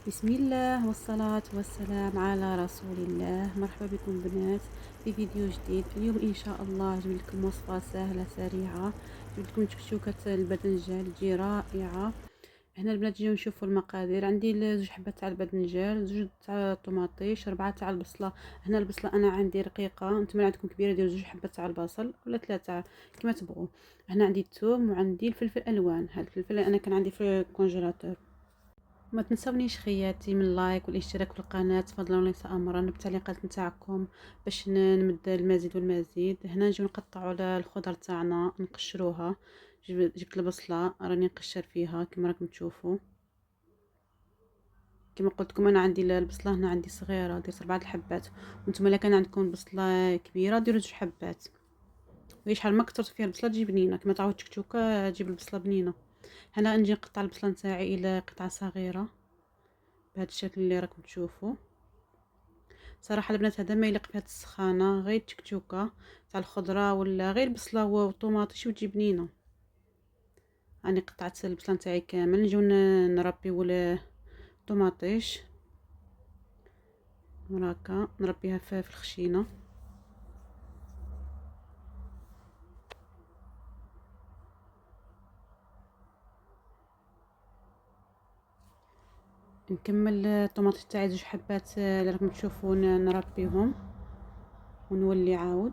بسم الله والصلاة والسلام على رسول الله. مرحبا بكم بنات في فيديو جديد. اليوم إن شاء الله جبت لكم وصفة سهلة سريعة. جبت لكم شكشوكة الباذنجان تجي رائعة. هنا البنات نجيو نشوفوا المقادير. عندي زوج حبات تاع الباذنجان، زوج تاع الطوماطيش، 4 تاع البصلة. هنا البصلة انا عندي رقيقة، نتوما عندكم كبيرة ديروا زوج حبات تاع البصل ولا 3 كما تبغوا. هنا عندي الثوم وعندي الفلفل الالوان. هاد الفلفل انا كان عندي في الكونجيلاتور. ما تنسونيش خياتي من اللايك والاشتراك في القناه، تفضلوا امرا بالتعليقات نتاعكم باش نمد المزيد والمزيد. هنا نجيو نقطعوا على الخضر تاعنا نقشروها. جبت البصله راني نقشر فيها كما راكم تشوفوا. كما قلت لكم انا عندي البصله هنا عندي صغيره، دير 4 الحبات، وانتم الا كان عندكم بصله كبيره ديروا 2 حبات. وهي شحال ما كثرت فيها البصله تجي بنينه، كما تعود تشكشوكه تجيب البصله بنينه. هنا نجي نقطع البصله نتاعي الى قطع صغيره بهذا الشكل اللي راكم تشوفوا. صراحه البنات هذا ما يليق فيها السخانه، غير تشكشوكه تاع الخضره ولا غير بصله وطوماطيش وتجي بنينه. راني قطعت البصله نتاعي كامل. نجيو نربيو الطوماطيش هكا، نربيها في الخشينه. نكمل الطوماطيش تاعي 2 حبات اللي راكم تشوفوا نربيهم ونولي عاود.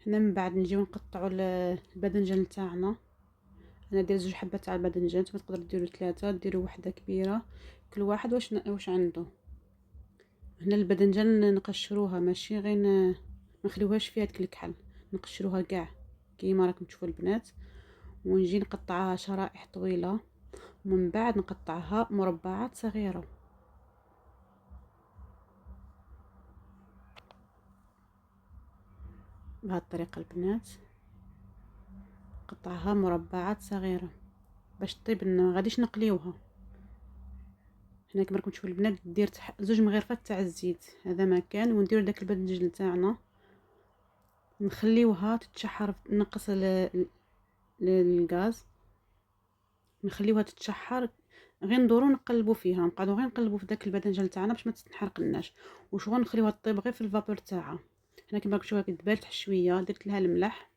هنا من بعد نجيو نقطعوا الباذنجان تاعنا. انا ندير 2 حبات تاع الباذنجان، نتوما تقدروا ديروا 3، ديروا وحده كبيره، كل واحد واش عنده. هنا الباذنجان نقشروها ماشي غير ما نخليوهاش فيها ديك الكحل، نقشروها كاع كيما راكم تشوفوا البنات. ونجي نقطعها شرائح طويله ومن بعد نقطعها مربعات صغيره بهذه الطريقه البنات. قطعها مربعات صغيره باش طيب، ما غاديش نقليوها. هنا كما راكم تشوفوا البنات دير 2 مغرفات تاع الزيت، هذا مكان، ونديرو داك الباذنجان تاعنا نخليوها تتشحر. نقص الغاز، نخليوها تتشحر، غير ندورو نقلبوا فيها، نقعدوا غير نقلبوا في داك الباذنجان تاعنا باش ما تتحرقناش، وشغل نخليوها طيب غير في الفابور تاعها. هنا كما راكم تشوفوا دبالت شويه، درت لها الملح،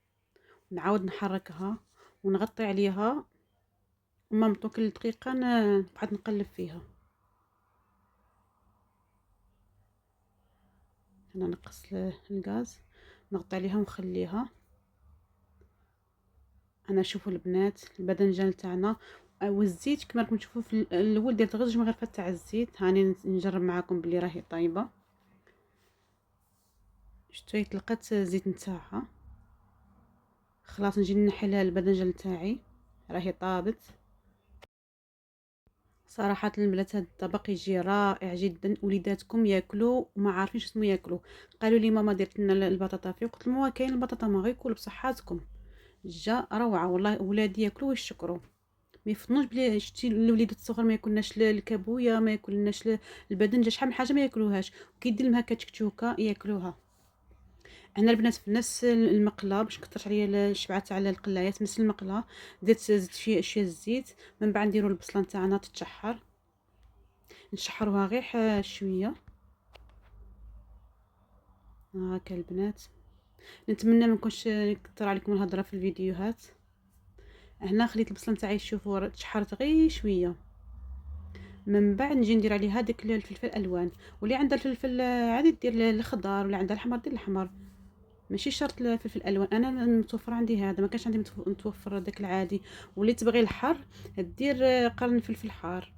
نعاود نحركها ونغطي عليها ومامطو كل دقيقه نقعد نقلب فيها. هنا نقص الغاز، نغطي عليها ونخليها. انا شوفوا البنات الباذنجان تاعنا والزيت كما راكم تشوفوا في الاول درت غير 2 مغرفات تاع الزيت. هاني نجرب معاكم بلي راهي طايبه. شتي طلقت الزيت نتاعها. خلاص نجي نحي لها الباذنجان تاعي، راهي طابت. صراحه البنات هذا الطبق يجي رائع جدا، وليداتكم ياكلوا وما عارفين شنو ياكلوا. قالوا لي ماما درت لنا البطاطا فيه، قلت لهم كاين البطاطا ما غيكول بصحاتكم. جا روعه والله، ولادي ياكلوا ويشكروا. ما يفطنوش بلي شتي الوليدات الصغار ما ياكلناش الكابويا، ما ياكلناش الباذنجان، شحال من حاجه ما ياكلوهاش، وكي دير لهم هكا تشكشوكه ياكلوها. انا البنات في نفس المقله باش كثرت عليا الشبعه تاع القلايات، نفس المقله زدت فيه شويه الزيت. من بعد نديروا البصله تاعنا تتشحر، نشحروها غير شويه هكا البنات. نتمنى ما نكونش نكثر عليكم الهضره في الفيديوهات. هنا خليت البصله نتاعي شوفوا تشحرت غير شويه. من بعد نجي ندير عليها داك الفلفل الالوان، واللي عندها الفلفل عادي دير الخضار، ولا عندها الحمر دير الحمر، ماشي شرط الفلفل الالوان. انا متوفر عندي هذا، ما كانش عندي متوفر داك العادي. واللي تبغي الحار دير قرن فلفل حار.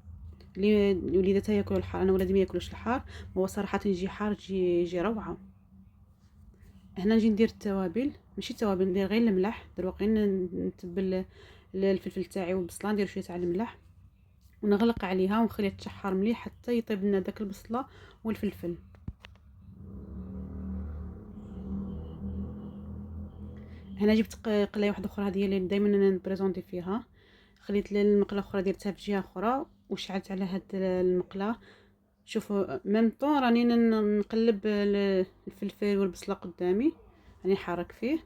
اللي وليداتها ياكلوا الحار، انا ولادي ما ياكلوش الحار. هو صراحه يجي حار، يجي روعه. هنا نجي ندير التوابل، ماشي توابل، ندير غير الملح دروك، غير نتبل الفلفل تاعي والبصله، ندير شويه تاع الملح ونغلق عليها ونخليها تشحر مليح حتى يطيب لنا داك البصله والفلفل. هنا جبت قلايه واحده اخرى، هذه اللي دائما انا نبريزونتي فيها. خليت المقله اخرى درتها في جهه اخرى وشعلت على هاد المقله شوفوا ميم طون راني نقلب الفلفل والبصله قدامي، راني حارك فيه.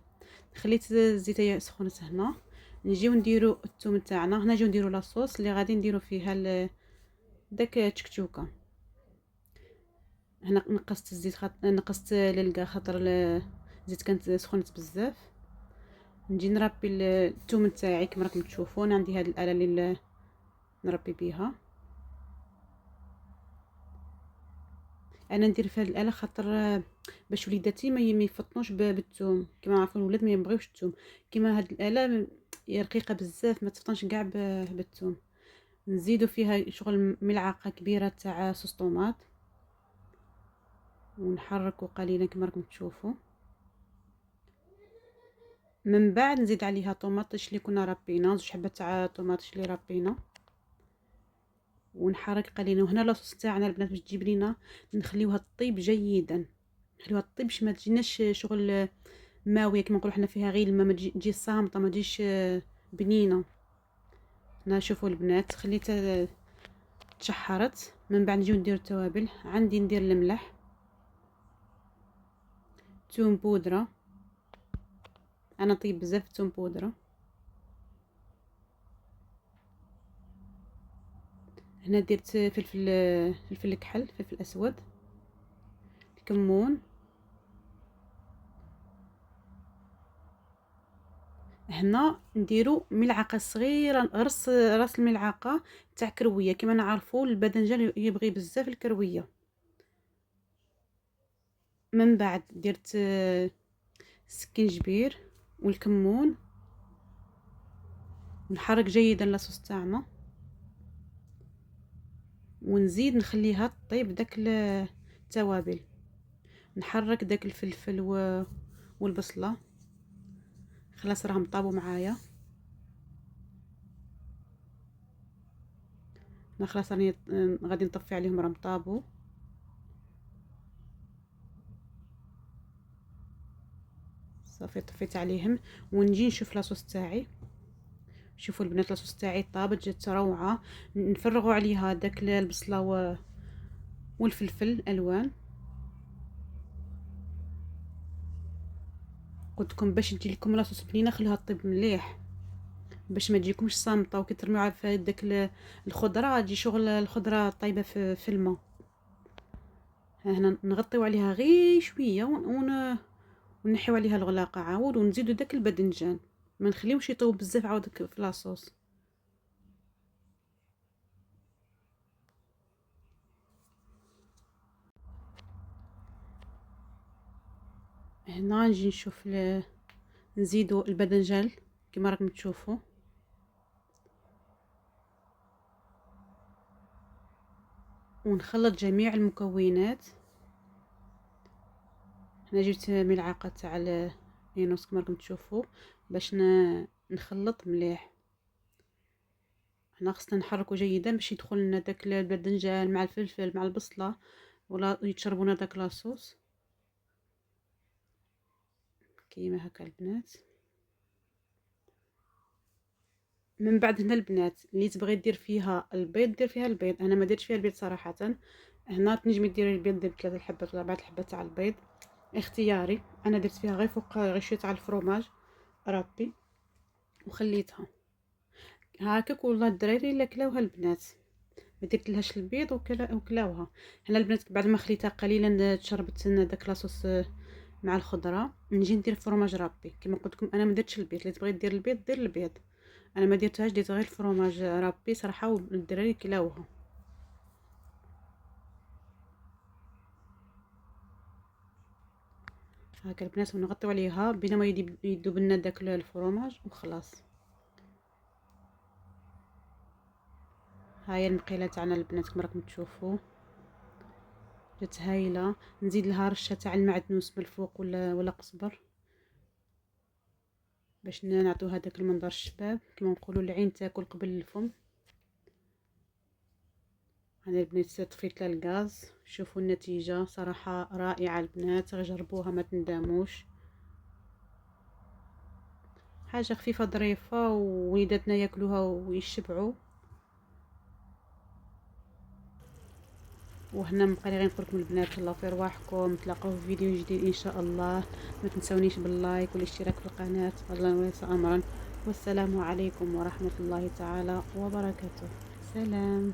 خليت الزيت سخونت هنا. نجيو نديرو الثوم تاعنا هنا، نجيو نديرو لاصوص اللي غادي نديرو فيها داك التكتوكه. هنا نقصت الزيت نقصت للقا خاطر الزيت كانت سخونت بزاف. نجي نربي الثوم تاعي كما راكم تشوفون. عندي هذه الاله اللي نربي بيها. انا ندير في هذه الاله خاطر باش وليداتي ما يفطنوش بالثوم. كما عارفين الولاد ما يبغيوش الثوم. كما هذه الاله رقيقه بزاف ما تفطنش كاع بالثوم. نزيدو فيها شغل ملعقه كبيره تاع صوص طوماط ونحركو قليلا كما راكم تشوفوا. من بعد نزيد عليها طوماطيش اللي كنا رابينا، زوج حبات تاع طوماطيش اللي رابينا، ونحرك قليلا. وهنا لاصوص تاعنا البنات باش تجيب لينا نخليوها طيب جيدا، نخليوها طيب باش ما تجيناش شغل ماويه كما نقولوا حنا فيها غير الماء، ما تجي صامته، ما تجيش بنينه. هنا شوفوا البنات خليتها تشحرت. من بعد نجيو ندير التوابل. عندي ندير الملح، توم بودره، انا طيب بزاف توم بودره. هنا درت فلفل كحل، فلفل اسود، الكمون. هنا نديرو ملعقه صغيره، راس الملعقه تاع كرويه. كما نعرفوا الباذنجان يبغي بزاف الكرويه. من بعد درت السكينجبير والكمون، نحرك جيدا لاصوص تاعنا ونزيد نخليها طيب داك التوابل. نحرك داك الفلفل والبصله خلاص راهم طابوا معايا. انا خلاص راني غادي نطفي عليهم، راهم طابوا. صافي طفيت عليهم ونجي نشوف لاصوص تاعي. شوفوا البنات لاصوص تاعي طابت، جات روعه. نفرغوا عليها داك البصله والفلفل الالوان. قلت لكم باش تجي لكم لاصوص بنينه خليها طيب مليح باش ما تجيكمش صامته، وكي ترميوها في داك الخضره تجي شغل الخضره طايبه في الماء. هنا نغطيو عليها غير شويه ونحيو عليها الغلاقه عاود، ونزيدو داك الباذنجان، ما نخليوش يطيب بزاف عاود في لاصوص. هنا نجي نشوف نزيدو الباذنجان كما راكم تشوفوا. ونخلط جميع المكونات. هنا جبت ملعقه تاع اليانوس كما راكم تشوفوا باش نخلط مليح. هنا خصنا نحركو جيدا باش يدخل لنا داك الباذنجان مع الفلفل مع البصله ولا يتشربونا داك لاصوص كيما هكا البنات. من بعد هنا البنات اللي تبغي دير فيها البيض دير فيها البيض. انا ما درتش فيها البيض صراحه. هنا تنجمي ديري البيض، دير 3 حبات ولا 4 حبات تاع البيض، اختياري. انا درت فيها غير فوق غشيه تاع الفرomاج رابي وخليتها هكاك. والله الدراري الا كلاوها البنات، ما درت لهاش البيض وكلاوها. هنا البنات بعد ما خليتها قليلا تشربت لنا داك لاصوص مع الخضره. نجي ندير فرماج رابي كما قلت لكم. انا ما درتش البيض، اللي تبغي دير البيض دير البيض، انا ما درتهاش، درت غير الفرماج رابي صراحه والدراري كلاوها. هكا البنات ونغطيو عليها بينما يذوب لنا داك الفرماج وخلاص. هاهي المقيله تاعنا البنات كما راكم تشوفوا جات هايله. نزيد لها رشه تاع المعدنوس من الفوق ولا قزبر باش نعطيو هذاك المنظر الشباب كما نقولوا العين تاكل قبل الفم. انا البنات طفيت لها الغاز. شوفوا النتيجه صراحه رائعه البنات، جربوها ما تندموش. حاجه خفيفه ظريفه ووليداتنا ياكلوها ويشبعوا. وهنا نبقى لي غير نقول لكم البنات تهلاو في رواحكم، نتلاقاو في فيديو جديد ان شاء الله. ما تنسونيش باللايك والاشتراك في القناه، الله وليس امرا. والسلام عليكم ورحمه الله تعالى وبركاته. سلام.